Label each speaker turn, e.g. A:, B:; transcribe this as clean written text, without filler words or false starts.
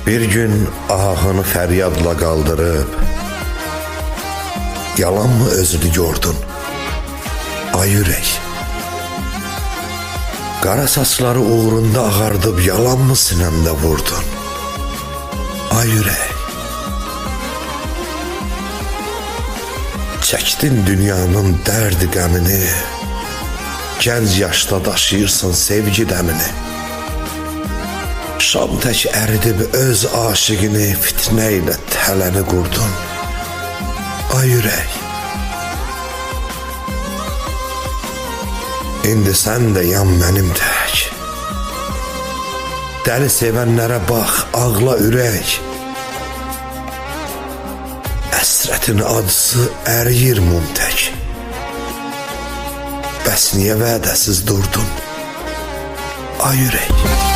A: Bir gün ahını fəryadla qaldırıb, yalan mı özünü gördün, ay ürək? Qara saçları uğrunda ağardıb, yalan mı sinəmdə vurdun, ay ürək? Çəkdin dünyanın dərdi qəmini, gənc yaşda daşıyırsan sevgi dəmini. Şam tək əridib öz aşıqini, fitnə ilə tələni qurdun, ay ürək. İndi sən də yan mənim tək, dəli sevənlərə bax, ağla ürək. Həsrətin acısı əriyir mum tək, bəs niyə vədəsiz durdun, ay ürək?